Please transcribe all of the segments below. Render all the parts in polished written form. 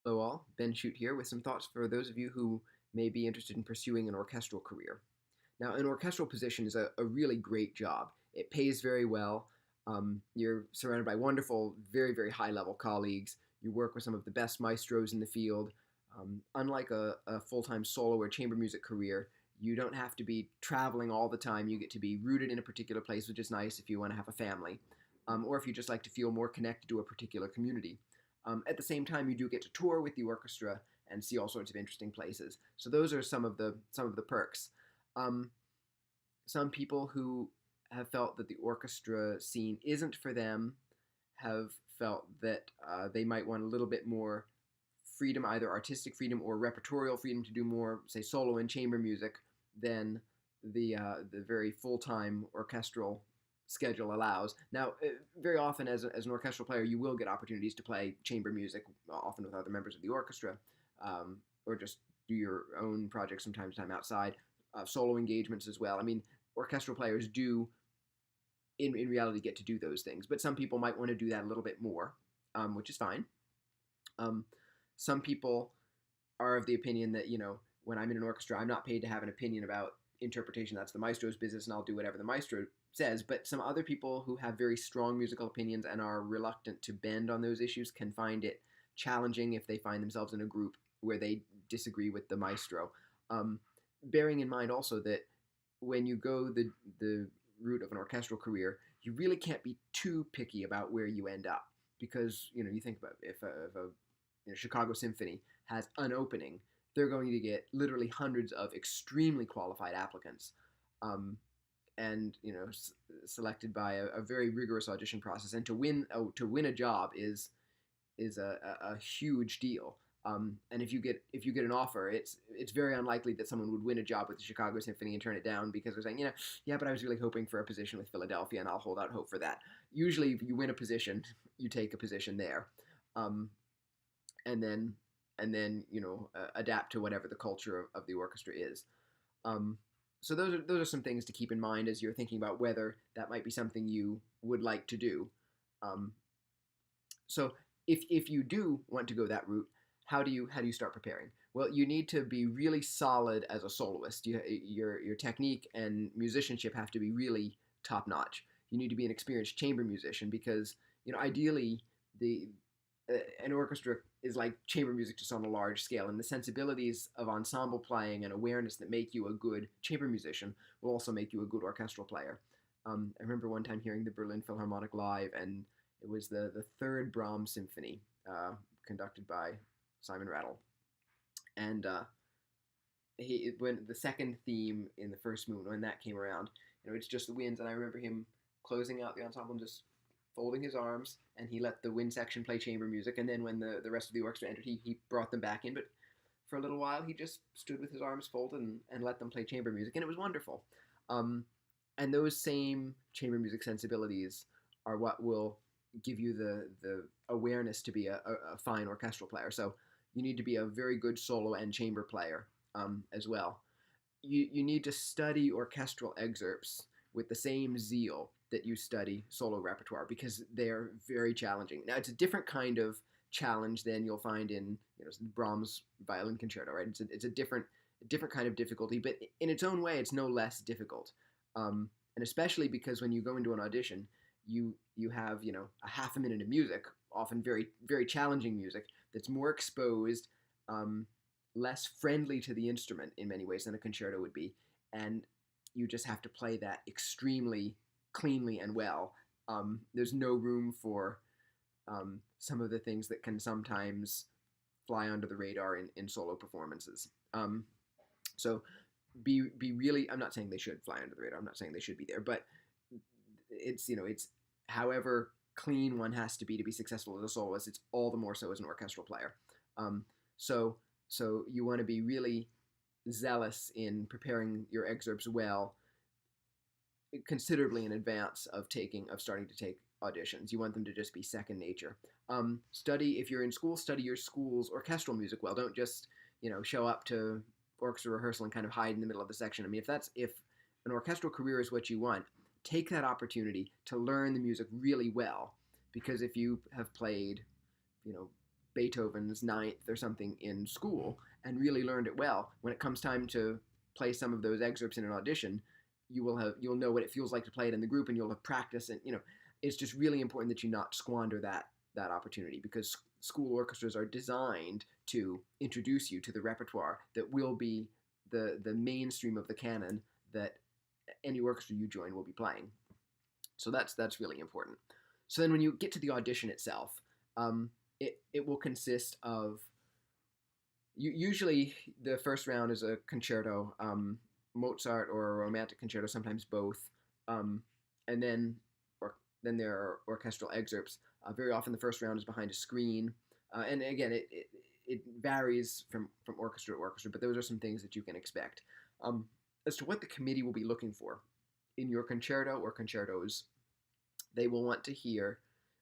Hello all, Ben Shute here with some thoughts for those of you who may be interested in pursuing an orchestral career. Now, an orchestral position is a really great job. It pays very well. You're surrounded by wonderful, very, very high level colleagues. You work with some of the best maestros in the field. Unlike a full time solo or chamber music career, you don't have to be traveling all the time. You get to be rooted in a particular place, which is nice if you want to have a family, or if you just like to feel more connected to a particular community. At the same time, you do get to tour with the orchestra and see all sorts of interesting places. So those are some of the perks. Um, some people who have felt that the orchestra scene isn't for them have felt that they might want a little bit more freedom, either artistic freedom or repertorial freedom, to do more, say, solo and chamber music than the very full time orchestral schedule allows. Now, very often as an orchestral player, you will get opportunities to play chamber music, often with other members of the orchestra, or just do your own projects from time to time outside. Solo engagements as well. I mean, orchestral players do, in reality, get to do those things, but some people might want to do that a little bit more, which is fine. Um, some people are of the opinion that, when I'm in an orchestra, I'm not paid to have an opinion about interpretation. That's the maestro's business, and I'll do whatever the maestro says. But some other people who have very strong musical opinions and are reluctant to bend on those issues can find it challenging if they find themselves in a group where they disagree with the maestro. Bearing in mind also that when you go the route of an orchestral career, you really can't be too picky about where you end up, because you think about if a Chicago Symphony has an opening, they're going to get literally hundreds of extremely qualified applicants, and selected by a very rigorous audition process. And to win a job is a huge deal. And if you get an offer, it's very unlikely that someone would win a job with the Chicago Symphony and turn it down because they're saying, yeah, but I was really hoping for a position with Philadelphia, and I'll hold out hope for that. Usually, if you win a position, you take a position there, and then adapt to whatever the culture of the orchestra is. So those are some things to keep in mind as you're thinking about whether that might be something you would like to do. Um, so if you do want to go that route, how do you start preparing? Well, you need to be really solid as a soloist. Your technique and musicianship have to be really top notch. You need to be an experienced chamber musician because ideally the an orchestra is like chamber music just on a large scale, and the sensibilities of ensemble playing and awareness that make you a good chamber musician will also make you a good orchestral player. I remember one time hearing the Berlin Philharmonic live, and it was the third Brahms symphony, conducted by Simon Rattle, and when the second theme in the first movement, when that came around, it's just the winds, and I remember him closing out the ensemble and just folding his arms, and he let the wind section play chamber music, and then when the rest of the orchestra entered, he brought them back in, but for a little while he just stood with his arms folded and let them play chamber music, and it was wonderful. And those same chamber music sensibilities are what will give you the awareness to be a fine orchestral player. So you need to be a very good solo and chamber player, as well. You need to study orchestral excerpts with the same zeal that you study solo repertoire, because they're very challenging. Now, it's a different kind of challenge than you'll find in Brahms violin concerto, right? It's a different kind of difficulty, but in its own way, it's no less difficult. And especially because when you go into an audition, you have a half a minute of music, often very very challenging music that's more exposed, less friendly to the instrument in many ways than a concerto would be, and you just have to play that extremely cleanly and well. There's no room for some of the things that can sometimes fly under the radar in solo performances. So be really. I'm not saying they should fly under the radar. I'm not saying they should be there, but it's however clean one has to be successful as a soloist. It's all the more so as an orchestral player. So you want to be really zealous in preparing your excerpts well, considerably in advance of starting to take auditions. You want them to just be second nature. If you're in school, study your school's orchestral music well. Don't just show up to orchestra rehearsal and kind of hide in the middle of the section. I mean, if an orchestral career is what you want, take that opportunity to learn the music really well, because if you have played Beethoven's Ninth or something in school and really learned it well, when it comes time to play some of those excerpts in an audition, you'll know what it feels like to play it in the group, and you'll have practice. And it's just really important that you not squander that opportunity, because school orchestras are designed to introduce you to the repertoire that will be the mainstream of the canon that any orchestra you join will be playing. So that's really important. So then when you get to the audition itself, it will consist of, usually the first round is a concerto, Mozart or a romantic concerto, sometimes both, and then there are orchestral excerpts. Very often the first round is behind a screen, and again it varies from orchestra to orchestra, but those are some things that you can expect. As to what the committee will be looking for in your concerto or concertos, they will want to hear,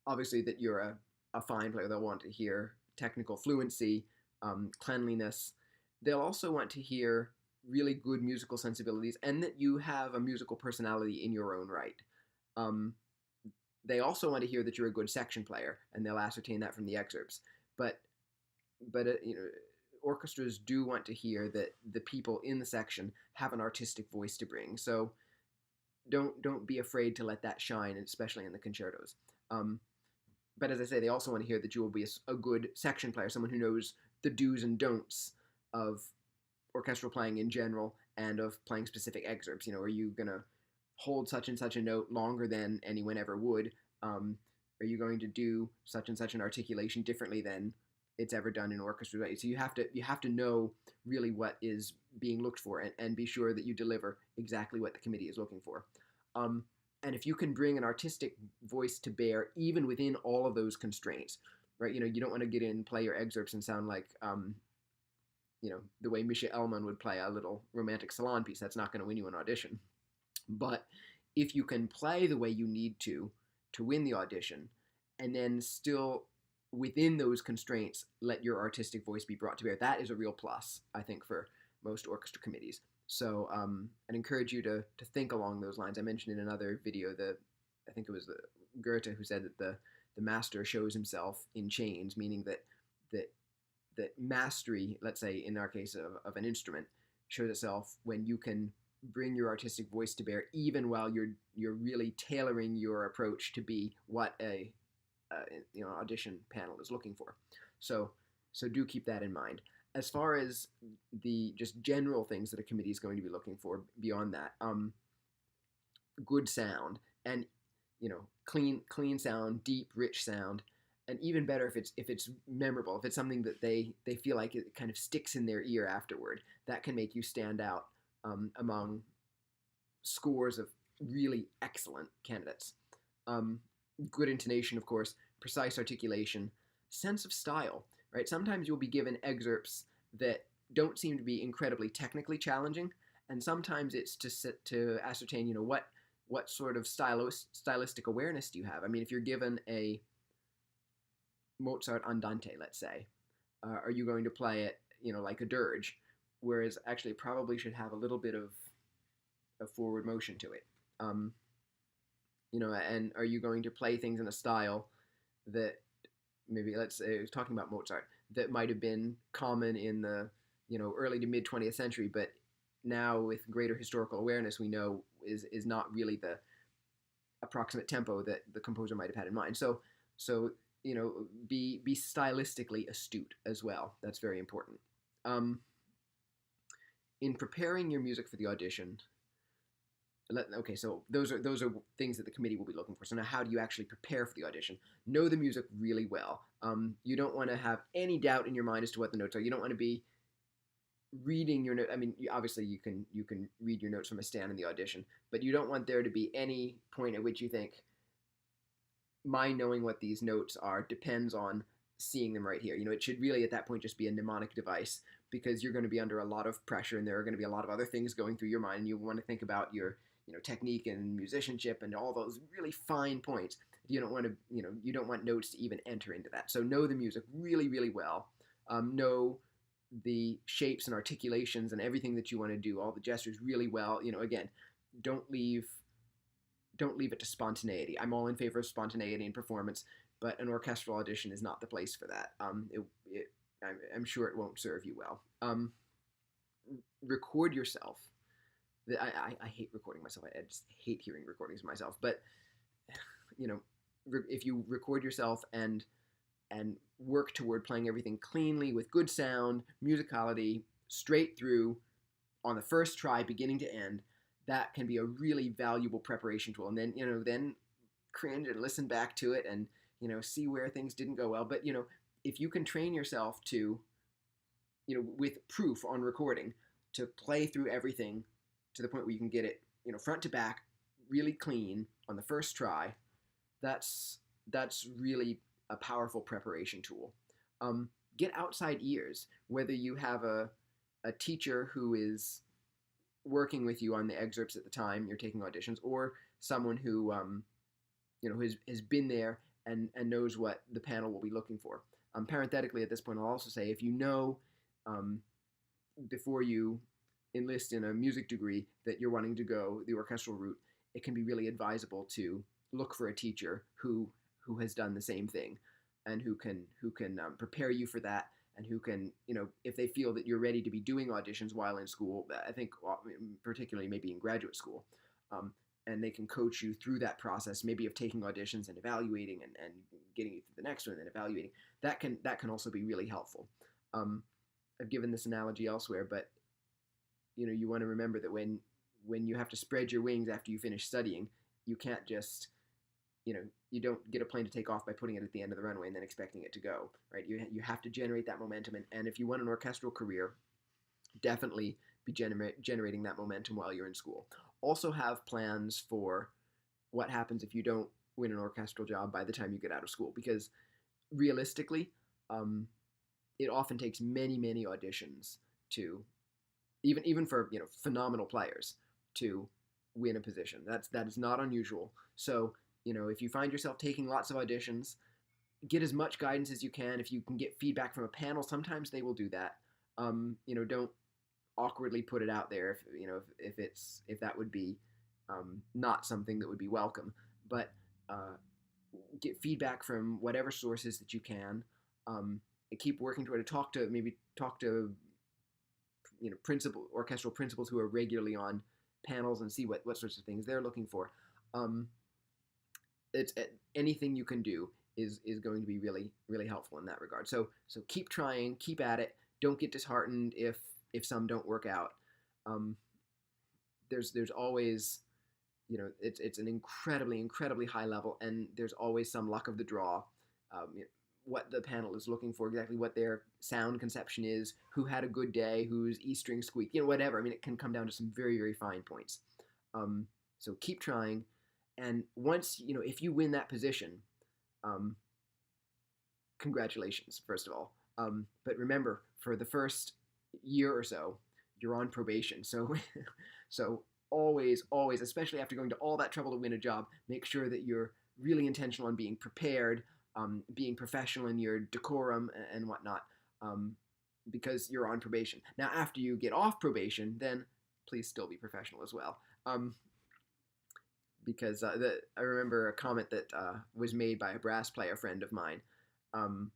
obviously, that you're a fine player. They'll want to hear technical fluency, cleanliness. They'll also want to hear really good musical sensibilities, and that you have a musical personality in your own right. They also want to hear that you're a good section player, and they'll ascertain that from the excerpts. But orchestras do want to hear that the people in the section have an artistic voice to bring. So don't be afraid to let that shine, especially in the concertos. But as I say, they also want to hear that you will be a good section player, someone who knows the do's and don'ts of orchestral playing in general and of playing specific excerpts. Are you going to hold such and such a note longer than anyone ever would? Are you going to do such and such an articulation differently than it's ever done in orchestra? Right? So you have to know really what is being looked for, and be sure that you deliver exactly what the committee is looking for. And if you can bring an artistic voice to bear even within all of those constraints, right? You don't want to get in, play your excerpts and sound like the way Misha Elman would play a little romantic salon piece. That's not going to win you an audition. But if you can play the way you need to win the audition, and then still within those constraints let your artistic voice be brought to bear, that is a real plus, I think, for most orchestra committees. So I'd encourage you to think along those lines. I mentioned in another video I think it was Goethe who said that the master shows himself in chains, meaning that mastery, let's say in our case of an instrument, shows itself when you can bring your artistic voice to bear, even while you're really tailoring your approach to be what a audition panel is looking for. So do keep that in mind. As far as the just general things that a committee is going to be looking for beyond that, good sound, and clean sound, deep, rich sound, and even better if it's memorable, if it's something that they feel like it kind of sticks in their ear afterward. That can make you stand out among scores of really excellent candidates. Good intonation, of course, precise articulation, sense of style, right? Sometimes you'll be given excerpts that don't seem to be incredibly technically challenging, and sometimes it's to ascertain, what sort of stylistic awareness do you have? I mean, if you're given a Mozart Andante, let's say, are you going to play it, like a dirge, whereas actually it probably should have a little bit of forward motion to it? And are you going to play things in a style that maybe, let's say, talking about Mozart, that might have been common in the early to mid 20th century, but now with greater historical awareness we know is not really the approximate tempo that the composer might have had in mind. So be stylistically astute as well. That's very important. In preparing your music for the audition, okay, so those are things that the committee will be looking for. So now, how do you actually prepare for the audition? Know the music really well. You don't want to have any doubt in your mind as to what the notes are. You don't want to be reading your note. I mean, obviously you can read your notes from a stand in the audition, but you don't want there to be any point at which you think, my knowing what these notes are depends on seeing them right here. It should really at that point just be a mnemonic device, because you're going to be under a lot of pressure, and there are going to be a lot of other things going through your mind, and you want to think about your technique and musicianship and all those really fine points. You don't want notes to even enter into that. So know the music really, really well. Know the shapes and articulations and everything that you want to do, all the gestures really well. Again, don't leave it to spontaneity. I'm all in favor of spontaneity in performance, but an orchestral audition is not the place for that. I'm sure it won't serve you well. Record yourself. I hate recording myself. I just hate hearing recordings of myself. But if you record yourself and work toward playing everything cleanly with good sound, musicality, straight through on the first try, beginning to end, that can be a really valuable preparation tool. And then cringe and listen back to it and see where things didn't go well. But if you can train yourself to with proof on recording to play through everything to the point where you can get it front to back really clean on the first try, that's really a powerful preparation tool. Get outside ears, whether you have a teacher who is working with you on the excerpts at the time you're taking auditions, or someone who has been there and knows what the panel will be looking for. Parenthetically, at this point, I'll also say, if before you enlist in a music degree that you're wanting to go the orchestral route, it can be really advisable to look for a teacher who has done the same thing and who can prepare you for that, and who can, if they feel that you're ready to be doing auditions while in school, I think particularly maybe in graduate school, and they can coach you through that process, maybe of taking auditions and evaluating and getting you to the next one and evaluating. That can also be really helpful. I've given this analogy elsewhere, but you want to remember that when you have to spread your wings after you finish studying, you can't just you don't get a plane to take off by putting it at the end of the runway and then expecting it to go, right? You have to generate that momentum, and if you want an orchestral career, definitely be generating that momentum while you're in school. Also have plans for what happens if you don't win an orchestral job by the time you get out of school, because realistically, it often takes many auditions to even for phenomenal players to win a position. That is not unusual. So if you find yourself taking lots of auditions, get as much guidance as you can. If you can get feedback from a panel, sometimes they will do that. Don't awkwardly put it out there if that would be not something that would be welcome. But get feedback from whatever sources that you can. Keep working toward it. Talk to orchestral principals who are regularly on panels and see what sorts of things they're looking for. It's anything you can do is going to be really helpful in that regard. So keep trying, keep at it. Don't get disheartened if some don't work out. There's always it's an incredibly high level, and there's always some luck of the draw. What the panel is looking for, exactly what their sound conception is, who had a good day, whose E string squeaked, whatever. I mean, it can come down to some very fine points. So keep trying, and once if you win that position, congratulations, first of all. But remember, for the first year or so, you're on probation. So always, especially after going to all that trouble to win a job, make sure that you're really intentional on being prepared, being professional in your decorum and whatnot, because you're on probation. Now, after you get off probation, then please still be professional as well. Because I remember a comment that was made by a brass player friend of mine, and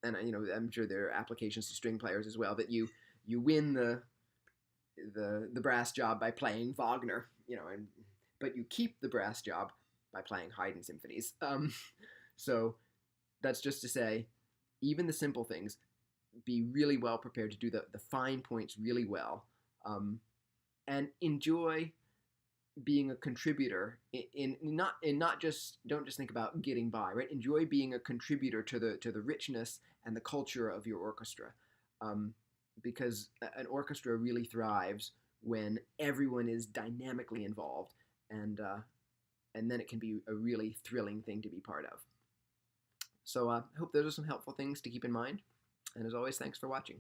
I'm sure there are applications to string players as well, that you win the brass job by playing Wagner, but you keep the brass job by playing Haydn symphonies. So that's just to say, even the simple things, be really well prepared to do the fine points really well, and enjoy being a contributor don't just think about getting by, right? Enjoy being a contributor to the richness and the culture of your orchestra, because an orchestra really thrives when everyone is dynamically involved, and then it can be a really thrilling thing to be part of. So I hope those are some helpful things to keep in mind, and as always, thanks for watching.